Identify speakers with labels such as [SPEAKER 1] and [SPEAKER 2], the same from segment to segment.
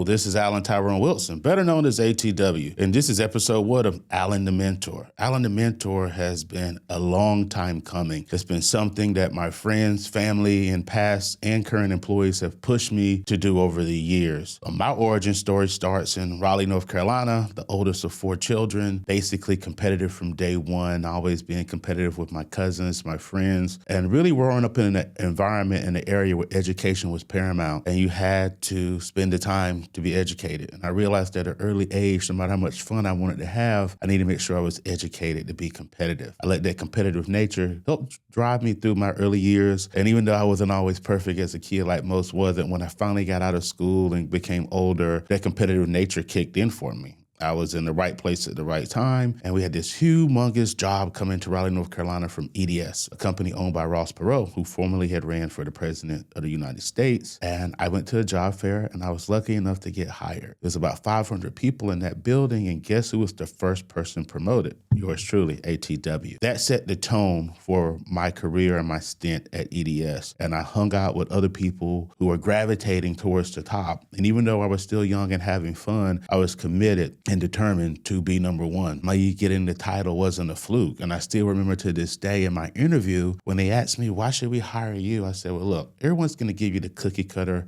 [SPEAKER 1] This is Alan Tyrone Wilson, better known as ATW, and this is episode 1 of Alan the Mentor. Alan the Mentor has been a long time coming. It's been something that my friends, family, and past and current employees have pushed me to do over the years. My origin story starts in Raleigh, North Carolina, the oldest of 4 children, basically competitive from day one, always being competitive with my cousins, my friends, and really growing up in an environment in an area where education was paramount, and you had to spend the time to be educated. And I realized at an early age, no matter how much fun I wanted to have, I needed to make sure I was educated to be competitive. I let that competitive nature help drive me through my early years. And even though I wasn't always perfect as a kid, like most wasn't, when I finally got out of school and became older, that competitive nature kicked in for me. I was in the right place at the right time, and we had this humongous job coming to Raleigh, North Carolina from EDS, a company owned by Ross Perot, who formerly had ran for the president of the United States. And I went to a job fair, and I was lucky enough to get hired. There's about 500 people in that building, and guess who was the first person promoted? Yours truly, ATW. That set the tone for my career and my stint at EDS, and I hung out with other people who were gravitating towards the top. And even though I was still young and having fun, I was committed and determined to be number one. My getting the title wasn't a fluke. And I still remember to this day in my interview, when they asked me, why should we hire you? I said, well, look, everyone's going to give you the cookie cutter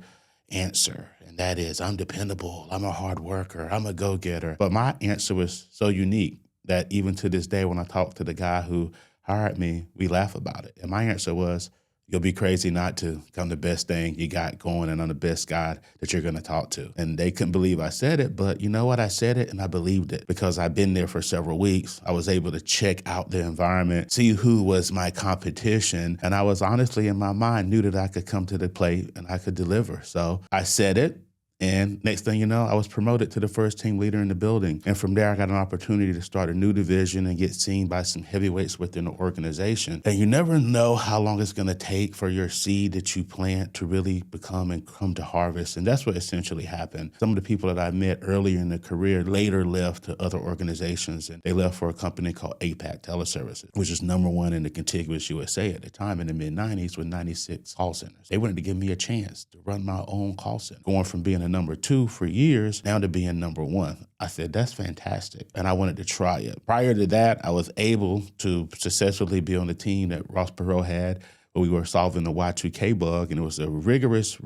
[SPEAKER 1] answer. And that is, I'm dependable. I'm a hard worker. I'm a go-getter. But my answer was so unique that even to this day, when I talk to the guy who hired me, we laugh about it. And my answer was, you'll be crazy not to. I'm the best thing you got going, and I'm the best guy that you're going to talk to. And they couldn't believe I said it, but you know what? I said it and I believed it because I've been there for several weeks. I was able to check out the environment, see who was my competition, and I was honestly in my mind knew that I could come to the plate and I could deliver. So I said it. And next thing you know, I was promoted to the first team leader in the building. And from there, I got an opportunity to start a new division and get seen by some heavyweights within the organization. And you never know how long it's going to take for your seed that you plant to really become and come to harvest. And that's what essentially happened. Some of the people that I met earlier in their career later left to other organizations, and they left for a company called APAC Teleservices, which is number one in the contiguous USA at the time in the mid-90s with 96 call centers. They wanted to give me a chance to run my own call center, going from being a number 2 for years, now to being number 1. I said, that's fantastic. And I wanted to try it. Prior to that, I was able to successfully be on the team that Ross Perot had, where we were solving the Y2K bug, and it was a rigorous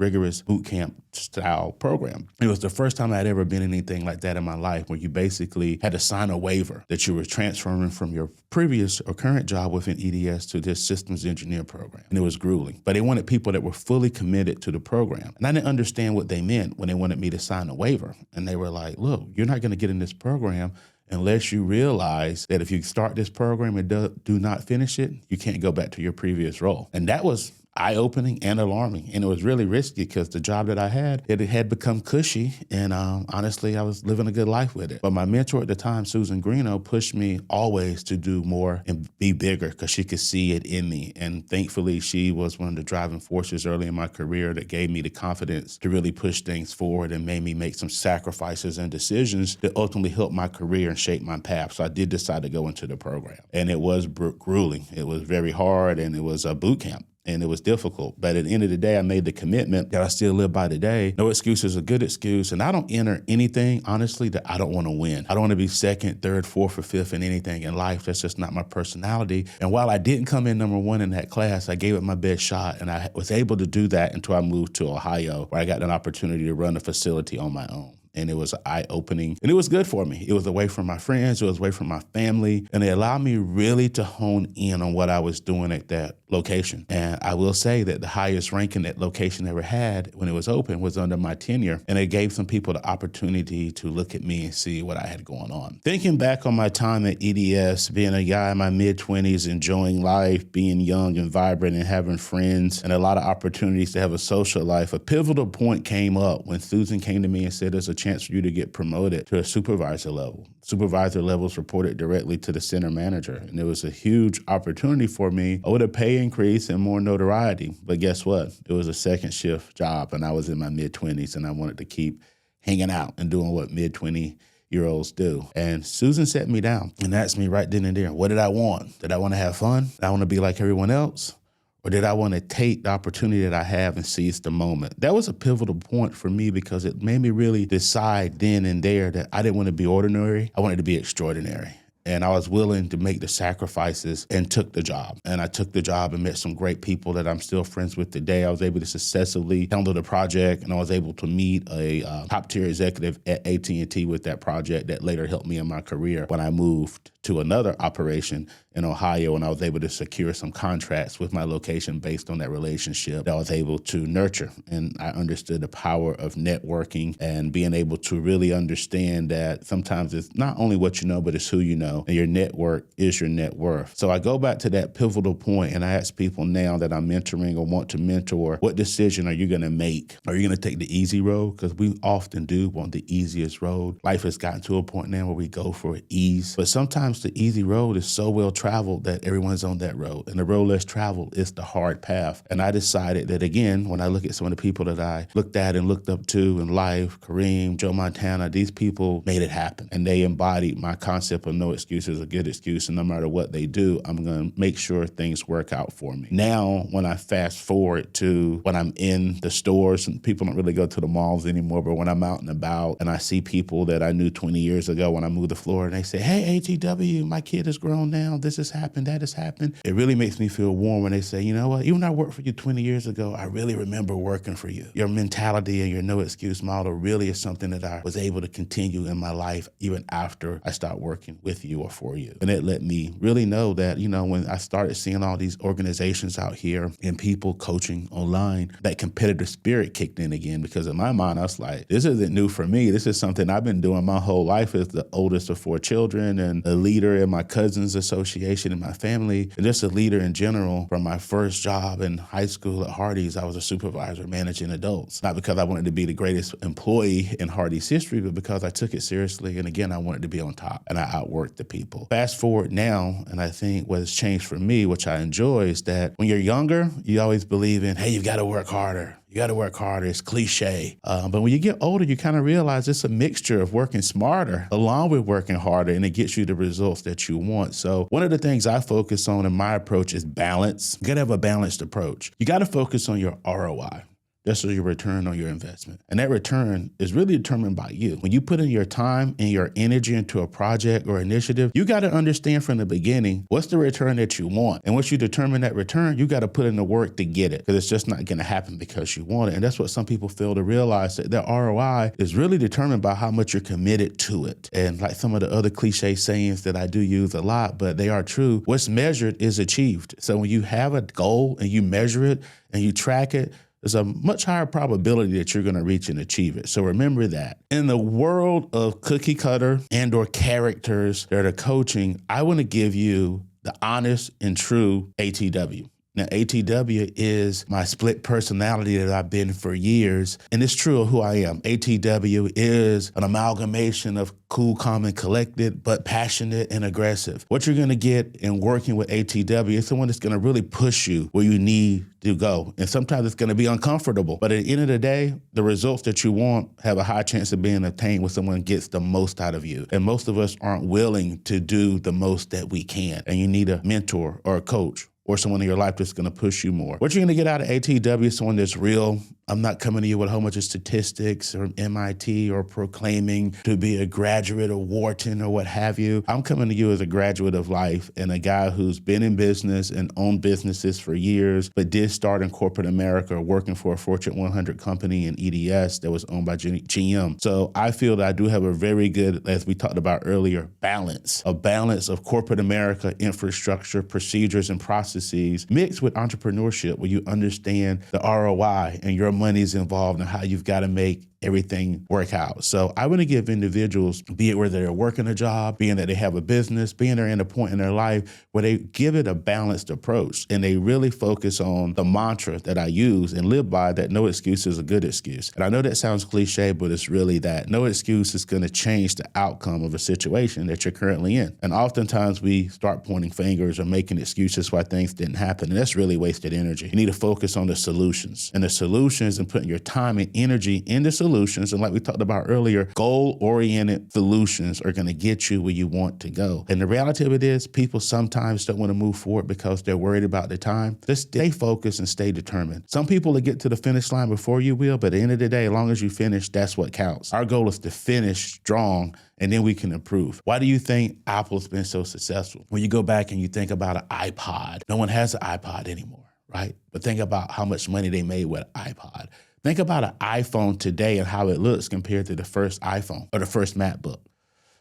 [SPEAKER 1] boot camp style program. It was the first time I'd ever been in anything like that in my life, where you basically had to sign a waiver that you were transferring from your previous or current job within EDS to this systems engineer program. And it was grueling. But they wanted people that were fully committed to the program. And I didn't understand what they meant when they wanted me to sign a waiver. And they were like, look, you're not going to get in this program unless you realize that if you start this program and do not finish it, you can't go back to your previous role. And that was eye-opening and alarming. And it was really risky because the job that I had, it had become cushy. And honestly, I was living a good life with it. But my mentor at the time, Susan Greeno, pushed me always to do more and be bigger because she could see it in me. And thankfully, she was one of the driving forces early in my career that gave me the confidence to really push things forward and made me make some sacrifices and decisions that ultimately helped my career and shape my path. So I did decide to go into the program. And it was grueling. It was very hard, and it was a boot camp. And it was difficult. But at the end of the day, I made the commitment that I still live by today. No excuse is a good excuse. And I don't enter anything, honestly, that I don't want to win. I don't want to be second, third, fourth, or fifth in anything in life. That's just not my personality. And while I didn't come in number 1 in that class, I gave it my best shot. And I was able to do that until I moved to Ohio, where I got an opportunity to run a facility on my own. And it was eye-opening, and it was good for me. It was away from my friends, it was away from my family, and it allowed me really to hone in on what I was doing at that location. And I will say that the highest ranking that location ever had when it was open was under my tenure, and it gave some people the opportunity to look at me and see what I had going on. Thinking back on my time at EDS, being a guy in my mid-20s, enjoying life, being young and vibrant and having friends and a lot of opportunities to have a social life, a pivotal point came up when Susan came to me and said, there's a chance for you to get promoted to a supervisor level. Supervisor levels reported directly to the center manager. And it was a huge opportunity for me with a pay increase and more notoriety. But guess what? It was a second shift job, and I was in my mid-20s, and I wanted to keep hanging out and doing what mid-20-year-olds do. And Susan sat me down and asked me right then and there, what did I want? Did I want to have fun? Did I want to be like everyone else? Or did I want to take the opportunity that I have and seize the moment? That was a pivotal point for me because it made me really decide then and there that I didn't want to be ordinary. I wanted to be extraordinary. And I was willing to make the sacrifices and took the job. And I took the job and met some great people that I'm still friends with today. I was able to successfully handle the project, and I was able to meet a top-tier executive at AT&T with that project that later helped me in my career when I moved to another operation in Ohio, and I was able to secure some contracts with my location based on that relationship that I was able to nurture. And I understood the power of networking and being able to really understand that sometimes it's not only what you know, but it's who you know, and your network is your net worth. So I go back to that pivotal point, and I ask people now that I'm mentoring or want to mentor, what decision are you going to make? Are you going to take the easy road? Because we often do want the easiest road. Life has gotten to a point now where we go for ease, but sometimes the easy road is so well traveled that everyone's on that road, and the road less traveled is the hard path. And I decided that, again, when I look at some of the people that I looked at and looked up to in life, Kareem, Joe Montana, these people made it happen, and they embodied my concept of no excuse is a good excuse, and no matter what they do, I'm going to make sure things work out for me. Now, when I fast forward to when I'm in the stores, and people don't really go to the malls anymore, but when I'm out and about and I see people that I knew 20 years ago when I moved to Florida, and they say, hey, ATW, my kid has grown now, this has happened, that has happened. It really makes me feel warm when they say, you know what, even though I worked for you 20 years ago, I really remember working for you. Your mentality and your no excuse model really is something that I was able to continue in my life even after I stopped working with you or for you. And it let me really know that, you know, when I started seeing all these organizations out here and people coaching online, that competitive spirit kicked in again, because in my mind, I was like, this isn't new for me. This is something I've been doing my whole life as the oldest of 4 children and a leader in my cousins association in my family, and just a leader in general. From my first job in high school at Hardee's, I was a supervisor managing adults, not because I wanted to be the greatest employee in Hardee's history, but because I took it seriously. And again, I wanted to be on top, and I outworked the people. Fast forward now, and I think what has changed for me, which I enjoy, is that when you're younger, you always believe in, hey, you've got to work harder. You got to work harder. It's cliche. But when you get older, you kind of realize it's a mixture of working smarter along with working harder, and it gets you the results that you want. So one of the things I focus on in my approach is balance. You got to have a balanced approach. You got to focus on your ROI. That's your return on your investment. And that return is really determined by you. When you put in your time and your energy into a project or initiative, you got to understand from the beginning, what's the return that you want? And once you determine that return, you got to put in the work to get it, because it's just not going to happen because you want it. And that's what some people fail to realize, that their ROI is really determined by how much you're committed to it. And like some of the other cliche sayings that I do use a lot, but they are true, what's measured is achieved. So when you have a goal and you measure it and you track it, there's a much higher probability that you're going to reach and achieve it. So remember that. In the world of cookie cutter and or characters that are coaching, I want to give you the honest and true ATW. Now, ATW is my split personality that I've been for years, and it's true of who I am. ATW is an amalgamation of cool, calm, and collected, but passionate and aggressive. What you're going to get in working with ATW is someone that's going to really push you where you need to go. And sometimes it's going to be uncomfortable, but at the end of the day, the results that you want have a high chance of being obtained when someone gets the most out of you. And most of us aren't willing to do the most that we can. And you need a mentor or a coach or someone in your life that's going to push you more. What you're going to get out of ATW is someone that's real. I'm not coming to you with a whole bunch of statistics or MIT or proclaiming to be a graduate of Wharton or what have you. I'm coming to you as a graduate of life and a guy who's been in business and owned businesses for years, but did start in corporate America working for a Fortune 100 company in EDS that was owned by GM. So I feel that I do have a very good, as we talked about earlier, a balance of corporate America, infrastructure, procedures, and processes mixed with entrepreneurship, where you understand the ROI and your money's involved and how you've got to make everything work out. So I want to give individuals, be it whether they're working a job, being that they have a business, being they're in a point in their life where they give it a balanced approach and they really focus on the mantra that I use and live by, that no excuse is a good excuse. And I know that sounds cliche, but it's really that. No excuse is going to change the outcome of a situation that you're currently in. And oftentimes we start pointing fingers or making excuses why things didn't happen. And that's really wasted energy. You need to focus on the solutions. And the solutions and putting your time and energy into solutions solutions. And like we talked about earlier, goal-oriented solutions are going to get you where you want to go. And the reality of it is people sometimes don't want to move forward because they're worried about the time. Just stay focused and stay determined. Some people will get to the finish line before you will, but at the end of the day, as long as you finish, that's what counts. Our goal is to finish strong, and then we can improve. Why do you think Apple's been so successful? When you go back and you think about an iPod, no one has an iPod anymore, right? But think about how much money they made with an iPod. Think about an iPhone today and how it looks compared to the first iPhone or the first MacBook.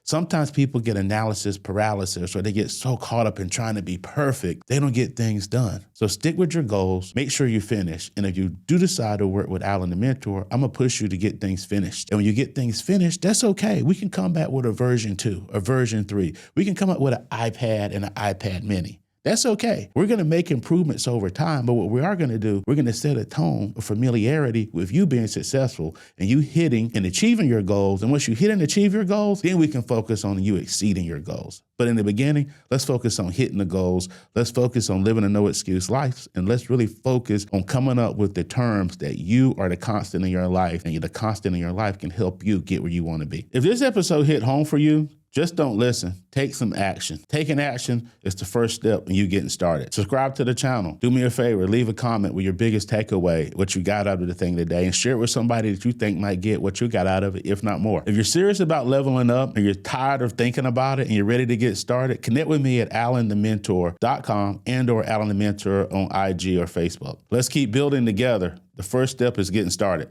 [SPEAKER 1] Sometimes people get analysis paralysis, or they get so caught up in trying to be perfect, they don't get things done. So stick with your goals, make sure you finish. And if you do decide to work with Alan the Mentor, I'm gonna push you to get things finished. And when you get things finished, that's okay. We can come back with a version 2, a version 3. We can come up with an iPad and an iPad mini. That's okay. We're going to make improvements over time, but what we are going to do, we're going to set a tone of familiarity with you being successful and you hitting and achieving your goals. And once you hit and achieve your goals, then we can focus on you exceeding your goals. But in the beginning, let's focus on hitting the goals. Let's focus on living a no-excuse life. And let's really focus on coming up with the terms that you are the constant in your life, and the constant in your life can help you get where you want to be. If this episode hit home for you, just don't listen. Take some action. Taking action is the first step in you getting started. Subscribe to the channel. Do me a favor. Leave a comment with your biggest takeaway, what you got out of the thing today, and share it with somebody that you think might get what you got out of it, if not more. If you're serious about leveling up and you're tired of thinking about it and you're ready to get started, connect with me at alanthementor.com and/or Alan the Mentor on IG or Facebook. Let's keep building together. The first step is getting started.